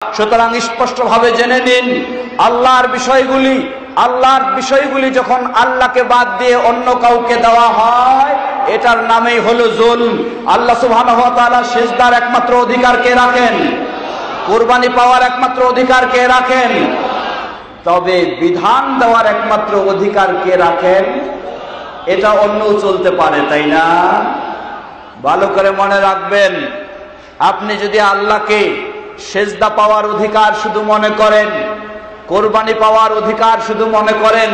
সুতরাং স্পষ্টভাবে জেনে নিন, আল্লাহর বিষয়গুলি যখন আল্লাহকে বাদ দিয়ে অন্য কাউকে দেওয়া হয়, এটার নামেই হলো জুলম। আল্লাহ সুবহানাহু ওয়া তাআলা সিজদার একমাত্র অধিকার কে রাখেন? কুরবানি পাওয়ার একমাত্র অধিকার কে রাখেন? তবে বিধান দেওয়ার একমাত্র অধিকার কে রাখেন? এটা অন্য চলতে পারে, তাই না? ভালো করে মনে রাখবেন, আপনি যদি আল্লাহকে সেজদা পাওয়ার অধিকার শুধু মনে করেন, কোরবানি পাওয়ার অধিকার শুধু মনে করেন,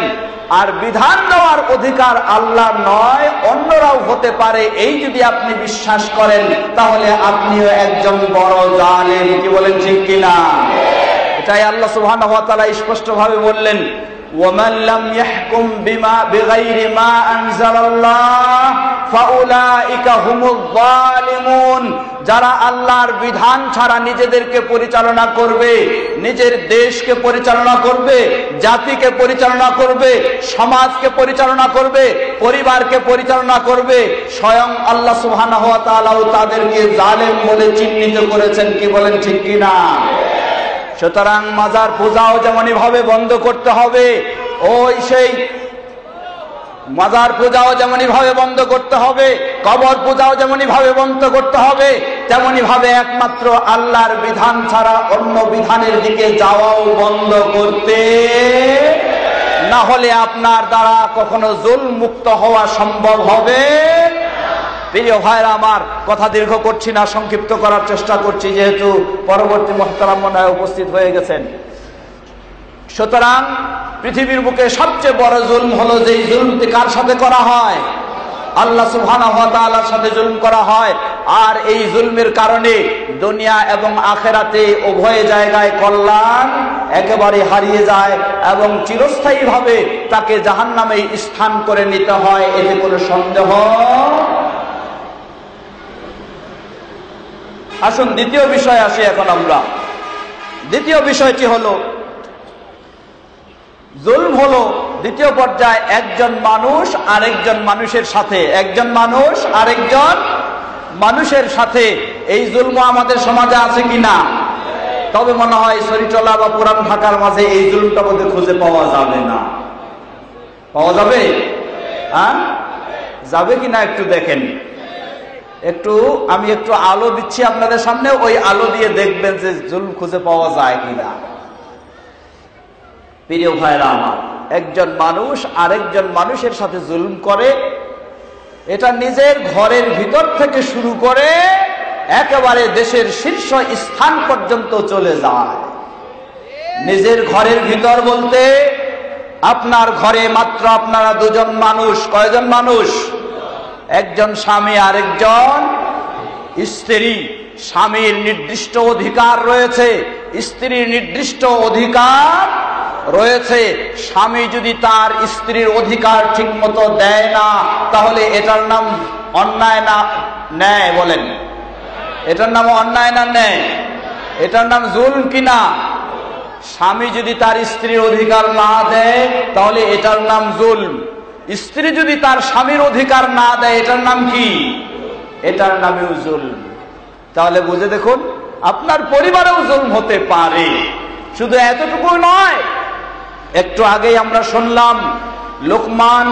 আর বিধান দেওয়ার অধিকার আল্লাহ নয় অন্যরাও হতে পারে, এই যদি আপনি বিশ্বাস করেন, তাহলে আপনিও একজন বড় জালেম। কি বলেন, ঠিক কিনা? এটাই আল্লাহ সুবহানাহু ওয়া তাআলা স্পষ্টভাবে বললেন, ওয়ামান লাম ইয়াহকুম বিগাইরি মা আনজালাল্লাহ ফাউলাইকা হুমুয যালিমুন। যারা আল্লাহর বিধান ছাড়া নিজেদেরকে পরিচালনা করবে, নিজের দেশকে পরিচালনা করবে, জাতিকে পরিচালনা করবে, সমাজকে পরিচালনা করবে, পরিবারকে পরিচালনা করবে, স্বয়ং আল্লাহ সুবহানাহু ওয়া তাআলাও তাদেরকে জালেম বলে চিহ্নিত করেছেন। কি বলেন, ঠিক কিনা? সুতরাং মাজার পূজাও যেমনই ভাবে বন্ধ করতে হবে, সেই মাজার পূজাও যেমনই ভাবে বন্ধ করতে হবে, কবর পূজাও যেমনই ভাবে বন্ধ করতে হবে, তেমনি ভাবে একমাত্র আল্লাহর বিধান ছাড়া অন্য বিধানের দিকে যাওয়াও বন্ধ করতে, না হলে আপনার দ্বারা কখনো জুলম মুক্ত হওয়া সম্ভব হবে। প্রিয় ভাইরা আমার, কথা দীর্ঘ করছি না, সংক্ষিপ্ত করার চেষ্টা করছি, যেহেতু পরবর্তী মুহতারাম মনে হয় উপস্থিত হয়ে গেছেন। সুতরাং পৃথিবীর বুকে সবচেয়ে বড় জুলম হলো যে জুলমটি কার সাথে করা হয়? আল্লাহ সুবহানাহু ওয়া তাআলার সাথে জুলম করা হয়। আর এই জুলমের কারণে দুনিয়া এবং আখিরাতে উভয় জায়গায় কল্যাণ একেবারে হারিয়ে যায় এবং চিরস্থায়ীভাবে তাকে জাহান্নামে স্থান করে নিতে হয়, এতে কোনো সন্দেহ। আসুন দ্বিতীয় বিষয়ে আসি। এখন আমরা দ্বিতীয় বিষয়টি হলো, জুলম হলো দ্বিতীয় পর্যায়ে একজন মানুষ আরেকজন মানুষের সাথে, একজন মানুষ আরেকজন মানুষের সাথে। এই জুলম আমাদের সমাজে আছে কিনা? তবে মনে হয় সরিটলা বা পুরান ঢাকার মাঝে এই জুলমটা বোধহয় খুঁজে পাওয়া যাবে না। পাওয়া যাবে? হ্যাঁ, যাবে কিনা একটু দেখেন। আমি একটু আলো দিচ্ছি আপনাদের সামনে, ওই আলো দিয়ে দেখবেন যে জুলম খুঁজে পাওয়া যায় কিনা। প্রিয় ভাইরা আমার, একজন মানুষ আরেকজন মানুষের সাথে জুলম করে, এটা নিজের ঘরের ভিতর থেকে শুরু করে একেবারে দেশের শীর্ষ স্থান পর্যন্ত চলে যায়। নিজের ঘরের ভিতর বলতে আপনার ঘরে মাত্র আপনারা দুজন মানুষ। কয়জন মানুষ? একজন স্বামী আরেকজন স্ত্রী। স্বামীর নির্দিষ্ট অধিকার রয়েছে, স্ত্রীর নির্দিষ্ট অধিকার রয়েছে। স্বামী যদি তার স্ত্রীর অধিকার ঠিক মতো দেয় না, তাহলে এটার নাম অন্যায় না ন্যায়? বলেন, এটার নাম অন্যায় না ন্যায়? এটার নাম জুলম কিনা? স্বামী যদি তার স্ত্রীর অধিকার না দেয়, তাহলে এটার নাম জুলম। স্ত্রী যদি তার স্বামীর অধিকার না দেয়, এটার নাম কি? এটার নামেও জুলম। তাহলে বুঝে দেখুন, আপনার পরিবারেও জুলম হতে পারে। শুধু এতটুকু নয়, একটু আগেই আমরা শুনলাম লোকমান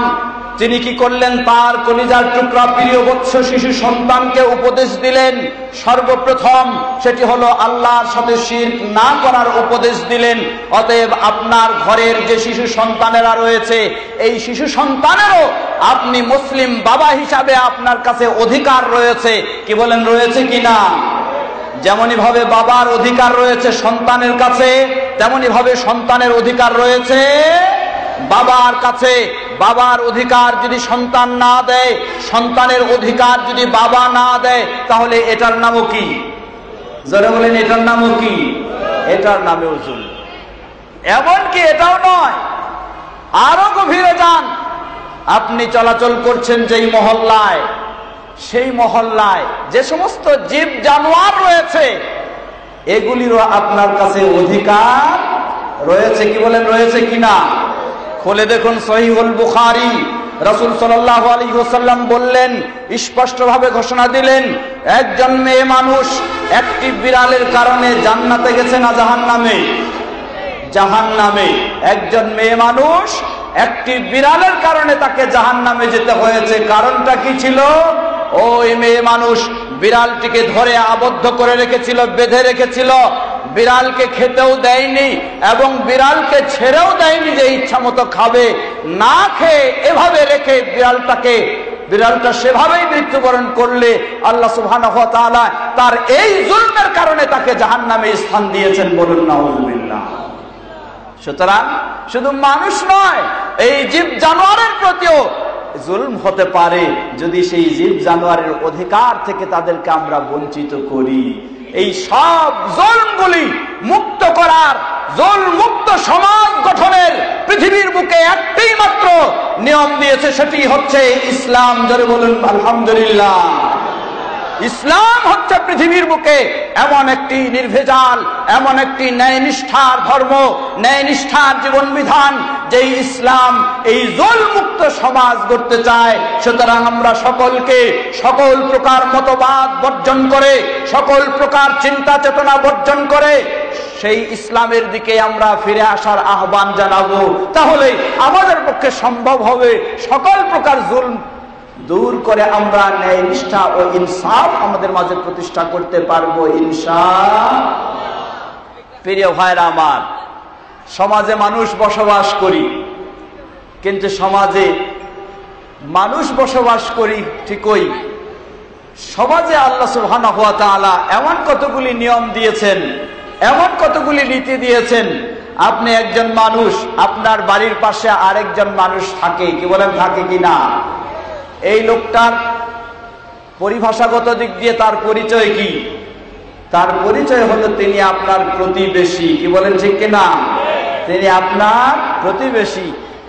তিনি কি করলেন? তার কলিজার টুকরা প্রিয় বৎস শিশু সন্তানকে উপদেশ দিলেন। সর্বপ্রথম সেটি হলো আল্লাহর সাথে শিরক না করার উপদেশ দিলেন। অতএব আপনার ঘরের যে শিশু সন্তানেরা রয়েছে, এই শিশু সন্তানেরও আপনি মুসলিম বাবা হিসাবে আপনার কাছে অধিকার রয়েছে। কি বলেন, রয়েছে কিনা? যেমনি ভাবে বাবার অধিকার রয়েছে সন্তানের কাছে, তেমনি ভাবে সন্তানের অধিকার রয়েছে বাবার কাছে। বাবার অধিকার যদি সন্তান না দেয়, সন্তানের অধিকার যদি বাবা না দেয়, তাহলে এটার নামও কি? জোরে বলেন, এটার নামও কি? এটার নামেও জুলম। এমনকি এটাও নয়, আরো গভীরে যান। আপনি চলাচল করছেন যেই মহল্লায়, সেই মহল্লায় যে সমস্ত জীব জানোয়ার রয়েছে, এগুলিরও আপনার কাছে অধিকার রয়েছে। কি বলেন, রয়েছে কিনা? খুলে দেখুন সহিহুল বুখারী, রাসূল সাল্লাল্লাহু আলাইহি ওয়াসাল্লাম বললেন, স্পষ্টভাবে ঘোষণা দিলেন, একজন মেয়ে মানুষ একটি বিড়ালের কারণে জান্নাতে গেছে না জাহান্নামে? জাহান্নামে। একজন মেয়ে মানুষ একটি বিড়ালের কারণে তাকে জাহান্নামে যেতে হয়েছে। কারণটা কি ছিল? ওই মেয়ে মানুষ বিড়ালটিকে ধরে আবদ্ধ করে রেখেছিল, বেঁধে রেখেছিল, বিড়ালকে খেতেও দেয়নি এবং বিড়ালকে ছেড়েও দেয়নি যে ইচ্ছা মতো খাবে। না খেয়ে এভাবে রেখে বিড়ালটা সেভাবেই মৃত্যুবরণ করলে আল্লাহ সুবহানাহু ওয়া তাআলা তার এই জুলমের কারণে তাকে জাহান্নামে স্থান দিয়েছেন। বলুন নাউযুবিল্লাহ। সুতরাং শুধু মানুষ নয়, এই জীব জানোয়ারের প্রতিও জুলম হতে পারে যদি সেই জীব জানোয়ারের অধিকার থেকে তাদেরকে আমরা বঞ্চিত করি। এই সব জুলমগুলি মুক্ত করার, জুলম মুক্ত সমাজ গঠনের পৃথিবীর বুকে একটাই মাত্র নিয়ম দিয়েছে, সেটি হচ্ছে ইসলাম। জোরে বলুন আলহামদুলিল্লাহ। ইসলাম হচ্ছে পৃথিবীর বুকে এমন একটি নির্ভেজাল, এমন একটি ন্যায়নিষ্ঠার ধর্ম, ন্যায়নিষ্ঠার জীবন বিধান, যে ইসলাম এই জুলমুক্ত সমাজ গড়তে চায়। সুতরাং আমরা সকলকে সকল প্রকার মতবাদ বর্জন করে, সকল প্রকার চিন্তা চেতনা বর্জন করে সেই ইসলামের দিকে আমরা ফিরে আসার আহ্বান জানাবো। তাহলে আমাদের পক্ষে সম্ভব হবে সকল প্রকার জুলম দূর করে আমরা ন্যায় নিষ্ঠা ও ইনসাফ আমাদের মাঝে প্রতিষ্ঠা করতে পারবো ইনশাআল্লাহ। প্রিয় ভাইরা আমার, সমাজে মানুষ বসবাস করি, কিন্তু সমাজে মানুষ বসবাস করি ঠিকই, সমাজে আল্লাহ সুবহানাহু ওয়া তাআলা এমন কতগুলি নিয়ম দিয়েছেন, এমন কতগুলি নীতি দিয়েছেন। আপনি একজন মানুষ, আপনার বাড়ির পাশে আরেকজন মানুষ থাকে, কি বলেন থাকে কিনা? এই লোকটার পরিভাষাগত দিক দিয়ে তার পরিচয় কি? তার পরিচয় হলো তিনি আপনার প্রতিবেশী। কি বলেন ঠিক কিনা? তিনি আপনার প্রতিবেশী।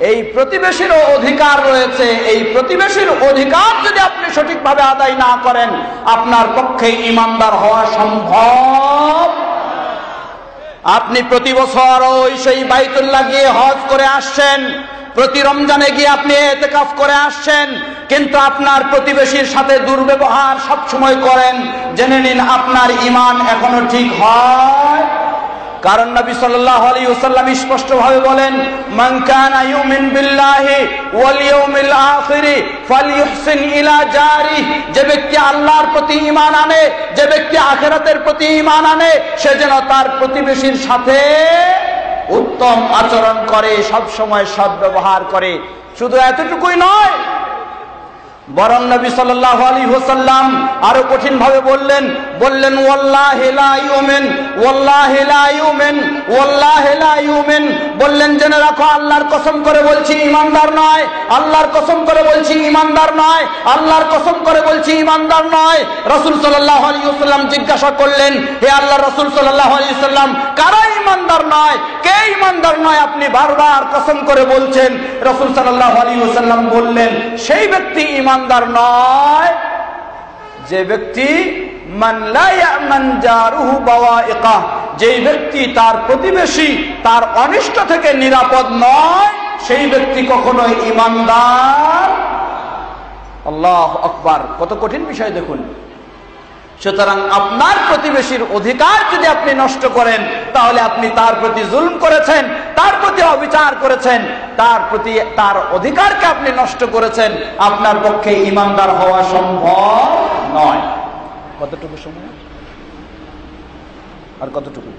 এই প্রতিবেশীরও অধিকার রয়েছে। এই প্রতিবেশীর অধিকার যদি আপনি সঠিকভাবে আদায় না করেন, আপনার পক্ষে ঈমানদার হওয়া সম্ভব। আপনি প্রতি বছর ওই সেই বাইতুল্লাহ গিয়ে হজ করে আসছেন, প্রতি রমজানে গিয়ে আপনি ইতিকাফ করে আসছেন, কিন্তু আপনার প্রতিবেশীর সাথে দুর্ব্যবহার সব সময় করেন, জেনে নিন আপনার ঈমান এখনো ঠিক হয়। কারণ নবী সাল্লাল্লাহু আলাইহি ওয়াসাল্লাম স্পষ্টভাবে বলেন, মান কানা ইউমিন বিল্লাহি ওয়াল ইয়াউমিল আখির ফালইহসিন ইলা জারিহি, যে ব্যক্তি আল্লাহর প্রতি ঈমান আনে, যে ব্যক্তি আখিরাতের প্রতি ঈমান আনে, সে যেন তার প্রতিবেশীর সাথে উত্তম আচরণ করে, সব সময় সদ্ব্যবহার করে। শুধু এতটুকুই নয়, বরং নবী সাল্লাল্লাহু আলাইহি ওয়াসাল্লাম আরো কঠিন ভাবে বললেন ওয়াল্লাহি লা ইউমিন, ওয়াল্লাহি লা ইউমিন, ওয়াল্লাহি লা ইউমিন। বললেন জেনে রাখো, আল্লাহর কসম করে বলছি ঈমানদার নয়, আল্লাহর কসম করে বলছি ঈমানদার নয়, আল্লাহর কসম করে বলছি ঈমানদার নয়। রাসূল সাল্লাল্লাহু আলাইহি ওয়াসাল্লাম জিজ্ঞাসা করলেন, হে আল্লাহর রাসূল সাল্লাল্লাহু আলাইহি ওয়াসাল্লাম, কারা ঈমানদার নয়, কে ঈমানদার নয় আপনি বারবার কসম করে বলছেন? রাসূল সাল্লাল্লাহু আলাইহি ওয়াসাল্লাম বললেন, সেই ব্যক্তি ঈমানদার নয় যে ব্যক্তি মান লা ইয়ামান জারুহু বাওয়াইকা, যেই ব্যক্তি তার প্রতিবেশী তার অনিষ্ট থেকে নিরাপদ নয়, সেই ব্যক্তি কখনোই ঈমানদার। আল্লাহু আকবার, কত কঠিন বিষয় দেখুন। সুতরাং আপনার প্রতিবেশীর অধিকার যদি আপনি নষ্ট করেন, তাহলে আপনি তার প্রতি জুলম করেছেন, তার প্রতি অবিচার করেছেন, তার প্রতি তার অধিকারকে আপনি নষ্ট করেছেন। আপনার পক্ষে ঈমানদার হওয়া সম্ভব নয়। কতটুকু সময় আর কতটুকু?